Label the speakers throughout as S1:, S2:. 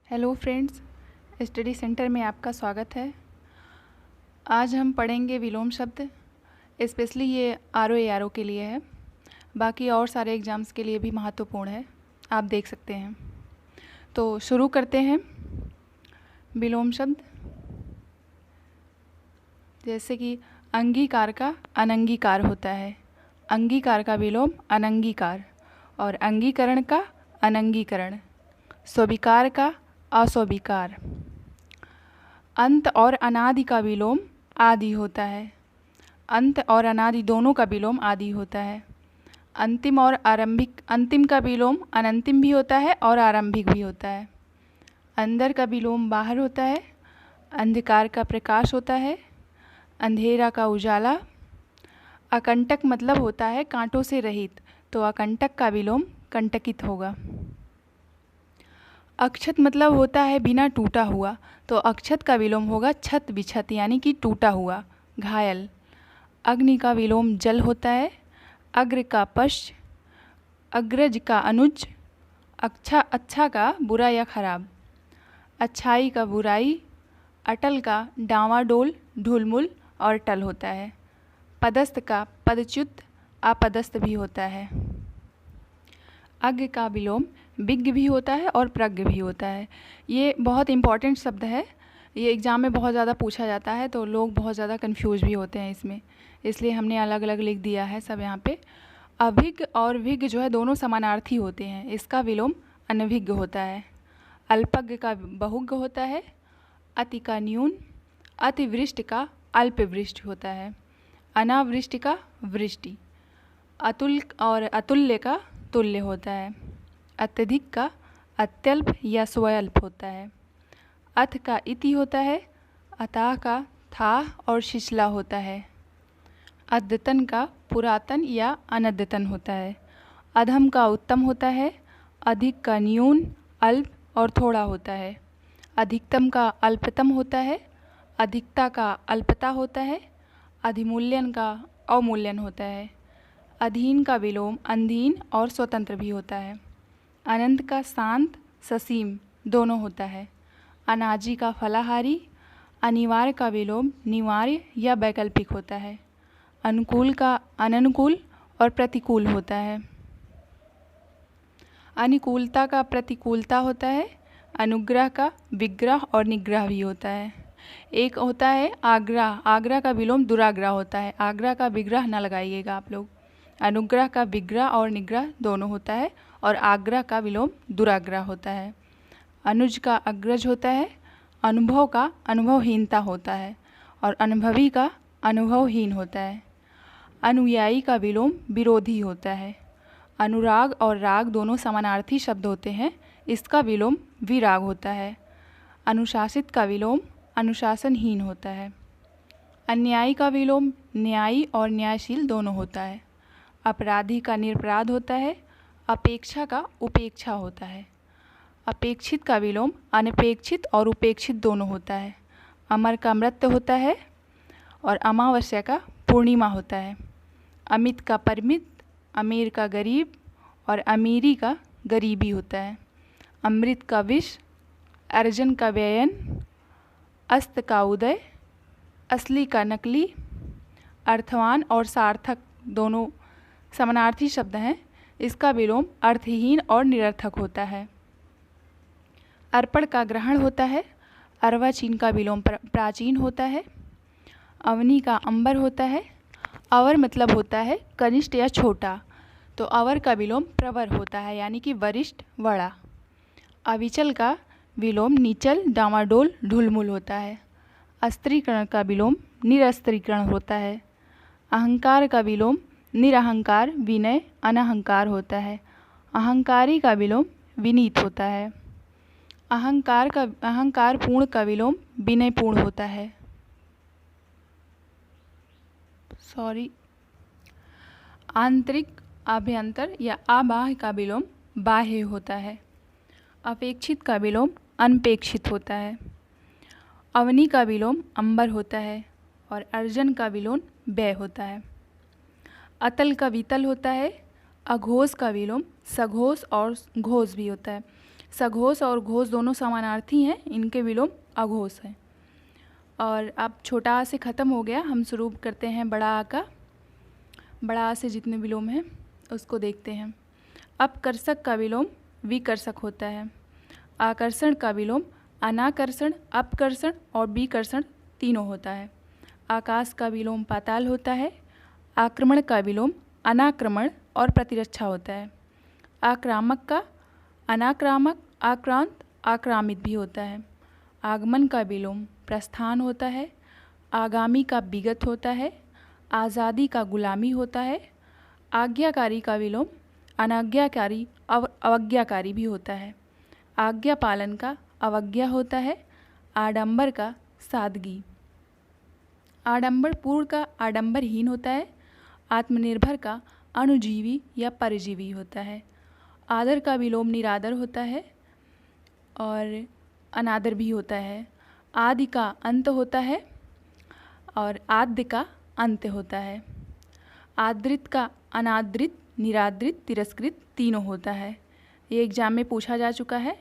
S1: Hello friends, study centre में आपका स्वागत है। आज हम पढ़ेंगे विलोम शब्द। स्पेशली ये आर ओ के लिए है, बाकी और सारे एग्ज़ाम्स के लिए भी महत्वपूर्ण है, आप देख सकते हैं। तो शुरू करते हैं। विलोम शब्द जैसे कि अंगीकार का अनंगीकार होता है, अंगीकार का विलोम अनंगीकार, और अंगीकरण का अनंगीकरण, स्वीकार का अस्वीकार। अंत और अनादि का विलोम आदि होता है, अंत और अनादि दोनों का विलोम आदि होता है। अंतिम और आरंभिक, अंतिम का विलोम अनंतिम भी होता है और आरंभिक भी होता है। अंदर का विलोम बाहर होता है, अंधकार का प्रकाश होता है, अंधेरा का उजाला। अकंटक मतलब होता है कांटों से रहित, तो अकंटक का विलोम कंटकित होगा। अक्षत मतलब होता है बिना टूटा हुआ, तो अक्षत का विलोम होगा छत विछत यानी कि टूटा हुआ, घायल। अग्नि का विलोम जल होता है, अग्र का पश्च, अग्रज का अनुज, अच्छा का बुरा या खराब, अच्छाई का बुराई, अटल का डांवाडोल ढुलमुल और टल होता है। पदस्थ का पदच्युत अपदस्थ भी होता है। अज्ञ का विलोम विज्ञ भी होता है और प्रज्ञ भी होता है। ये बहुत इम्पॉर्टेंट शब्द है, ये एग्ज़ाम में बहुत ज़्यादा पूछा जाता है, तो लोग बहुत ज़्यादा कंफ्यूज भी होते हैं इसमें, इसलिए हमने अलग अलग लिख दिया है सब यहाँ पे। अभिज्ञ और विज्ञ जो है दोनों समानार्थी होते हैं, इसका विलोम अनभिज्ञ होता है। अल्पज्ञ का बहुज्ञ होता है, अति का न्यून, अतिवृष्टि का अल्पवृष्टि होता है, अनावृष्टि का वृष्टि, अतुल और अतुल्य का तुल्य होता है, अत्यधिक का अत्यल्प या स्वल्प होता है। अथ का इति होता है, अतः का था और शिशला होता है। अद्यतन का पुरातन या अनद्यतन होता है। अधम का उत्तम होता है, अधिक का न्यून, अल्प और थोड़ा होता है। अधिकतम का अल्पतम होता है, अधिकता का अल्पता होता है, अधिमूल्यन का अवमूल्यन होता है। अधीन का विलोम अधीन और स्वतंत्र भी होता है। अनंत का शांत ससीम दोनों होता है। अनाजी का फलाहारी, अनिवार्य का विलोम निवार्य या वैकल्पिक होता है। अनुकूल का अननुकूल और प्रतिकूल होता है। अनुकूलता का प्रतिकूलता होता है। अनुग्रह का विग्रह और निग्रह भी होता है। एक होता है आग्रह, आग्रह का विलोम दुराग्रह होता है, आग्रह का विग्रह न लगाइएगा आप लोग। अनुग्रह का विग्रह और निग्रह दोनों होता है, और आग्रह का विलोम दुराग्रह होता है। अनुज का अग्रज होता है, अनुभव का अनुभवहीनता होता है, और अनुभवी का अनुभवहीन होता है। अनुयायी का विलोम विरोधी होता है। अनुराग और राग दोनों समानार्थी शब्द होते हैं, इसका विलोम विराग होता है। अनुशासित का विलोम अनुशासनहीन होता है। अन्यायी का विलोम न्यायी और न्यायशील दोनों होता है। अपराधी का निरपराध होता है, अपेक्षा का उपेक्षा होता है। अपेक्षित का विलोम अनपेक्षित और उपेक्षित दोनों होता है। अमर का मृत्यु होता है, और अमावस्या का पूर्णिमा होता है। अमित का परिमित, अमीर का गरीब, और अमीरी का गरीबी होता है। अमृत का विष, अर्जन का व्ययन, अस्त का उदय, असली का नकली। अर्थवान और सार्थक दोनों समानार्थी शब्द हैं, इसका विलोम अर्थहीन और निरर्थक होता है। अर्पण का ग्रहण होता है, अर्वाचीन का विलोम प्राचीन होता है। अवनी का अंबर होता है, अवर मतलब होता है कनिष्ठ या छोटा, तो अवर का विलोम प्रवर होता है यानी कि वरिष्ठ बड़ा। अविचल का विलोम नीचल डामाडोल ढुलमुल होता है। अस्त्रीकरण का विलोम निरस्त्रीकरण होता है। अहंकार का विलोम निरहंकार विनय अनहंकार होता है। अहंकारी का विलोम विनीत होता है। अहंकार पूर्ण का विलोम विनय पूर्ण होता है। आंतरिक आभ्यंतर या अबाह्य का विलोम बाह्य होता है। अपेक्षित का विलोम अनपेक्षित होता है। अवनी का विलोम अंबर होता है, और अर्जन का विलोम व्यय होता है। अतल का वितल होता है। अघोष का विलोम सघोष और घोष भी होता है। सघोष और घोष दोनों समानार्थी हैं, इनके विलोम अघोष हैं। और अब छोटा आ से ख़त्म हो गया, हम शुरू करते हैं बड़ा आ का। बड़ा आ से जितने विलोम हैं उसको देखते हैं। अपकर्षक का विलोम विकर्षक होता है। आकर्षण का विलोम अनाकर्षण, अपकर्षण और विकर्षण तीनों होता है। आकाश का विलोम पाताल होता है। आक्रमण का विलोम अनाक्रमण और प्रतिरक्षा होता है। आक्रामक का अनाक्रामक, आक्रांत, आक्रामित भी होता है। आगमन का विलोम प्रस्थान होता है। आगामी का विगत होता है। आज़ादी का गुलामी होता है। आज्ञाकारी का विलोम अनाज्ञाकारी, अवज्ञाकारी भी होता है। आज्ञा पालन का अवज्ञा होता है। आडंबर का सादगी। आडंबर पूर्ण का आडंबरहीन होता है। आत्मनिर्भर का अणुजीवी या परजीवी होता है। आदर का विलोम निरादर होता है और अनादर भी होता है। आदि का अंत होता है और आद्य का अंत होता है। आदृत का अनादृत, निरादृत, तिरस्कृत तीनों होता है। ये एग्ज़ाम में पूछा जा चुका है।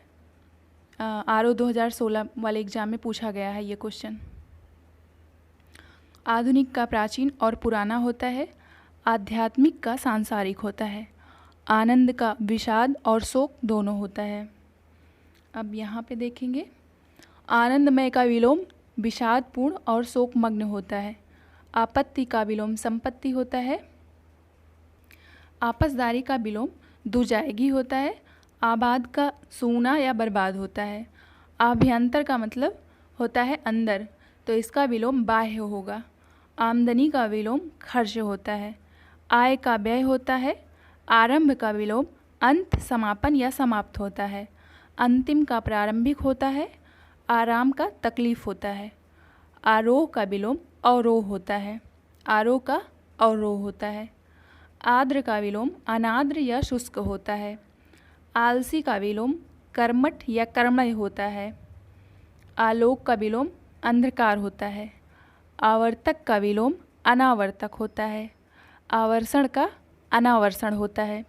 S1: आरओ 2016 वाले एग्ज़ाम में पूछा गया है ये क्वेश्चन। आधुनिक का प्राचीन और पुराना होता है। आध्यात्मिक का सांसारिक होता है। आनंद का विषाद और शोक दोनों होता है। अब यहाँ पे देखेंगे, आनंदमय का विलोम विषादपूर्ण और शोकमग्न होता है। आपत्ति का विलोम संपत्ति होता है। आपसदारी का विलोम दुजायगी होता है। आबाद का सूना या बर्बाद होता है। आभ्यंतर का मतलब होता है अंदर, तो इसका विलोम बाह्य होगा। आमदनी का विलोम खर्च होता है। आय का व्यय होता है। आरंभ का विलोम अंत, समापन या समाप्त होता है। अंतिम का प्रारंभिक होता है। आराम का तकलीफ होता है। आरोह का विलोम अवरोह होता है। आरोह का अवरोह होता है। आर्द्र का विलोम अनाद्र या शुष्क होता है। आलसी का विलोम कर्मठ या कर्मय होता है। आलोक का विलोम अंधकार होता है। आवर्तक का विलोम अनावर्तक होता है। आवर्षण का अनावर्षण होता है।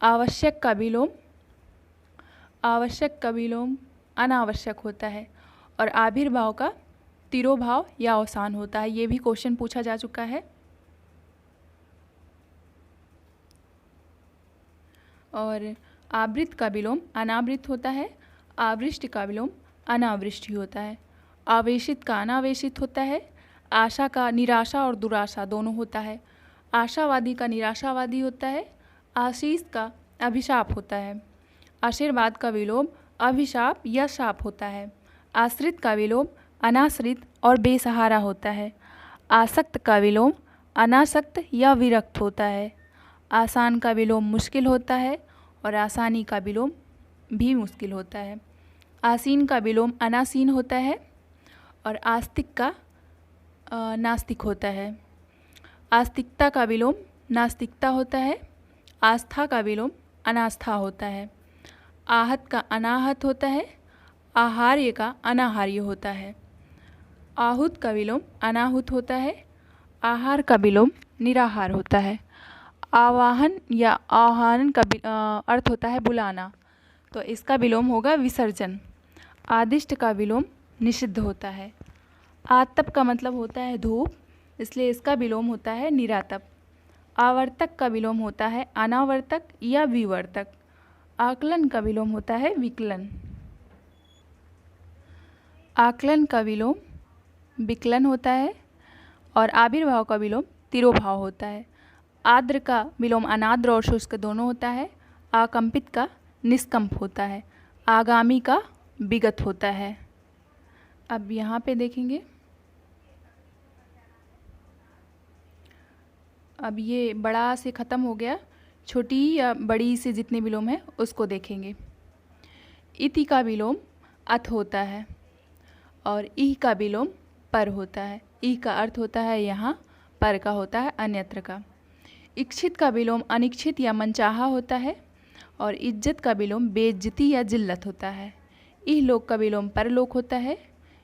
S1: आवश्यक का विलोम अनावश्यक होता है। और आविर्भाव का तिरोभाव या अवसान होता है। ये भी क्वेश्चन पूछा जा चुका है। और आवृत का विलोम अनावृत होता है। आवृष्ट का विलोम अनावृष्टि होता है। आवेशित का अनावेशित होता है। आशा का निराशा और दुराशा दोनों होता है। आशावादी का निराशावादी होता है। आशीष का अभिशाप होता है। आशीर्वाद का विलोम अभिशाप या शाप होता है। आश्रित का विलोम अनाश्रित और बेसहारा होता है। आसक्त का विलोम अनासक्त या विरक्त होता है। आसान का विलोम मुश्किल होता है और आसानी का विलोम भी मुश्किल होता है। आसीन का विलोम अनासीन होता है और आस्तिक का नास्तिक होता है। आस्तिकता का विलोम नास्तिकता होता है। आस्था का विलोम अनास्था होता है। आहत का अनाहत होता है। आहार्य का अनाहार्य होता है। आहूत का विलोम अनाहुत होता है। आहार का विलोम निराहार होता है। आवाहन या आह्वान का अर्थ होता है बुलाना, तो इसका विलोम होगा विसर्जन। आदिष्ट का विलोम निषिद्ध होता है। आतप का मतलब होता है धूप, इसलिए इसका विलोम होता है निरातप। आवर्तक का विलोम होता है अनावर्तक या विवर्तक। आकलन का विलोम होता है विकलन। आकलन का विलोम विकलन होता है और आविर्भाव का विलोम तिरोभाव होता है। आर्द्र का विलोम अनाद्र और शुष्क दोनों होता है। आकंपित का निष्कंप होता है। आगामी का विगत होता है। अब यहाँ पे देखेंगे, अब ये बड़ा से ख़त्म हो गया, छोटी या बड़ी से जितने विलोम हैं उसको देखेंगे। इति का विलोम अथ होता है और इह का विलोम पर होता है। इह का अर्थ होता है यहाँ, पर का होता है अन्यत्र का। इच्छित का विलोम अनिच्छित या मनचाहा होता है और इज्जत का विलोम बेइज्जती या जिल्लत होता है। इह लोक का विलोम परलोक होता है।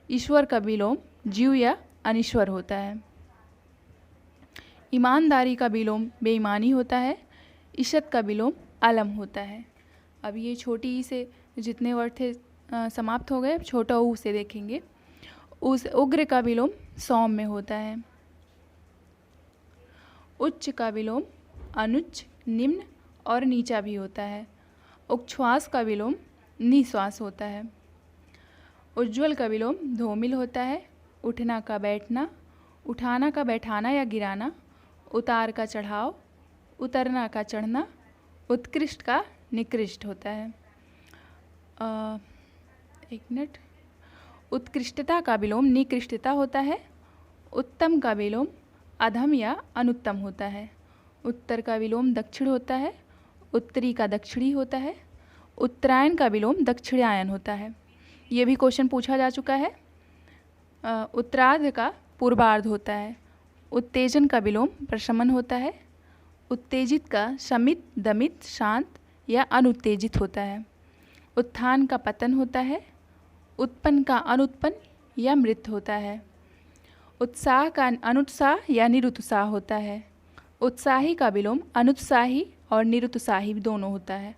S1: ईश्वर का विलोम जीव या अनीश्वर होता है। ईमानदारी का विलोम बेईमानी होता है। इशत का विलोम अलम होता है। अब ये छोटी से जितने वर्ड थे समाप्त हो गए। छोटा ऊ से देखेंगे। उस उग्र का विलोम सौम्य होता है। उच्च का विलोम अनुच्च, निम्न और नीचा भी होता है। उच्छ्वास का विलोम निश्वास होता है। उज्ज्वल का विलोम धूमिल होता है। उठना का बैठना, उठाना का बैठाना या गिराना, उतार का चढ़ाव, उतरना का चढ़ना, उत्कृष्ट का निकृष्ट होता है। एक मिनट। उत्कृष्टता का विलोम निकृष्टता होता है। उत्तम का विलोम अधम या अनुत्तम होता है। उत्तर का विलोम दक्षिण होता है। उत्तरी का दक्षिणी होता है। उत्तरायण का विलोम दक्षिणायन होता है। ये भी क्वेश्चन पूछा जा चुका है। उत्तरार्ध का पूर्वार्ध होता है। उत्तेजन का विलोम प्रशमन होता है। उत्तेजित का शमित, दमित, शांत या अनुत्तेजित होता है। उत्थान का पतन होता है। उत्पन्न का अनुत्पन्न या मृत होता है। उत्साह का अनुत्साह या निरुत्साह होता है। उत्साही का विलोम अनुत्साही और निरुत्साही दोनों होता है।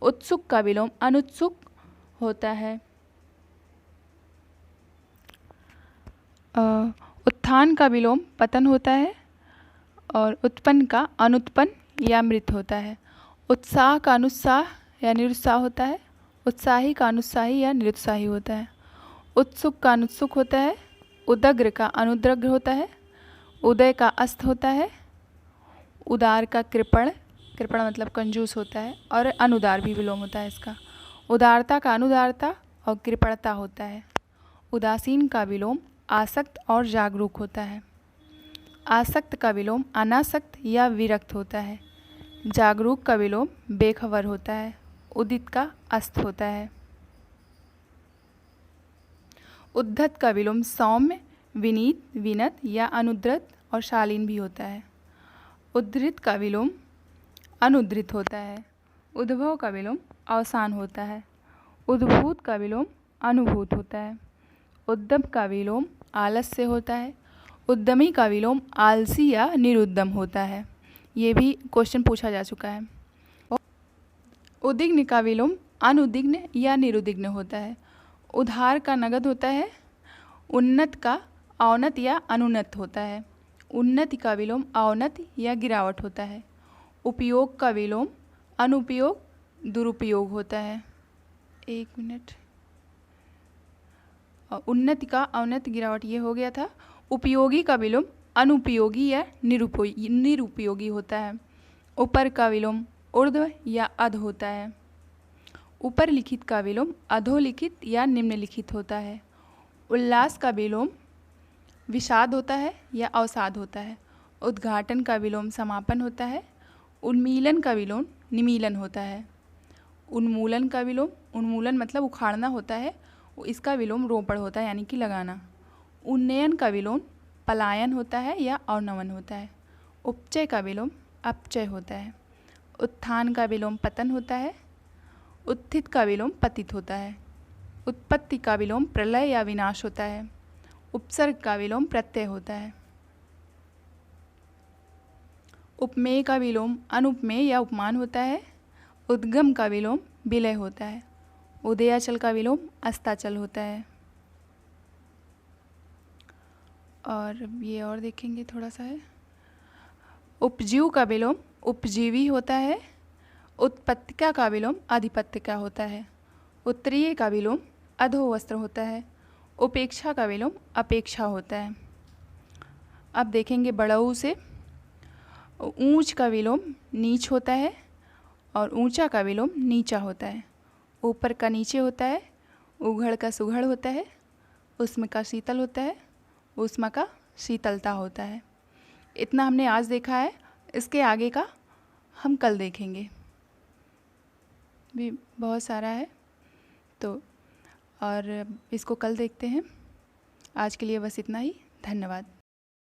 S1: उत्सुक का विलोम अनुत्सुक होता है। उत्थान का विलोम पतन होता है और उत्पन्न का अनुत्पन्न या मृत होता है। उत्साह का अनुत्साह या निरुत्साह होता है। उत्साही का अनुत्साही या निरुत्साही होता है। उत्सुक का अनुत्सुक होता है। उदग्र का अनुद्रग्र होता है। उदय का अस्त होता है। उदार का कृपण, कृपण मतलब कंजूस होता है, और अनुदार भी विलोम होता है इसका। उदारता का अनुदारता और कृपणता होता है। उदासीन का विलोम आसक्त और जागरूक होता है। आसक्त का विलोम अनासक्त या विरक्त होता है। जागरूक का विलोम बेखबर होता है। उदित का अस्त होता है। उद्धत का विलोम सौम्य, विनीत, विनत या अनुद्धृत और शालीन भी होता है। उद्धृत का विलोम अनुद्धृत होता है। उद्भव का विलोम अवसान होता है। उद्भूत का विलोम अनुभूत होता है। उद्यम का विलोम आलस्य होता है। उद्यमी का विलोम आलसी या निरुद्यम होता है। ये भी क्वेश्चन पूछा जा चुका है। उद्विग्न का विलोम अनुद्विग्न या निरुद्विग्न होता है। उधार का नगद होता है। उन्नत का अवनत या अनुन्नत होता है। उन्नति का विलोम अवनत या गिरावट होता है। उपयोग का विलोम अनुपयोग, दुरुपयोग होता है। एक मिनट। उन्नति का अवनत, गिरावट ये हो गया था। उपयोगी का विलोम अनुपयोगी या निरुपयोगी होता है। ऊपर का विलोम ऊर्ध्व या अध होता है। ऊपर लिखित का विलोम अधोलिखित या निम्नलिखित होता है। उल्लास का विलोम विषाद होता है या अवसाद होता है। उद्घाटन का विलोम समापन होता है। उन्मीलन का विलोम निमीलन होता है। उन्मूलन का विलोम, उन्मूलन मतलब उखाड़ना होता है, इसका विलोम रोपण होता है यानी कि लगाना। उन्नयन का विलोम पलायन होता है या अवनमन होता है। उपचय का विलोम अपचय होता है। उत्थान का विलोम पतन होता है। उत्थित का विलोम पतित होता है। उत्पत्ति का विलोम प्रलय या विनाश होता है। उपसर्ग का विलोम प्रत्यय होता है। उपमेय का विलोम अनुपमेय या उपमान होता है। उद्गम का विलोम विलय होता है। उदयाचल का विलोम अस्ताचल होता है। और ये और देखेंगे थोड़ा सा है। उपजीव का विलोम उपजीवी होता है। उत्पत्तिका का विलोम अधिपत्तिका होता है। उत्तरीय का विलोम अधोवस्त्र होता है। उपेक्षा का विलोम अपेक्षा होता है। अब देखेंगे बड़ऊ से। ऊंच का विलोम नीच होता है और ऊंचा का विलोम नीचा होता है। ऊपर का नीचे होता है। उघड़ का सुघड़ होता है। उष्म का शीतल होता है। उष्मा का शीतलता होता है। इतना हमने आज देखा है। इसके आगे का हम कल देखेंगे, भी बहुत सारा है तो, और इसको कल देखते हैं। आज के लिए बस इतना ही। धन्यवाद।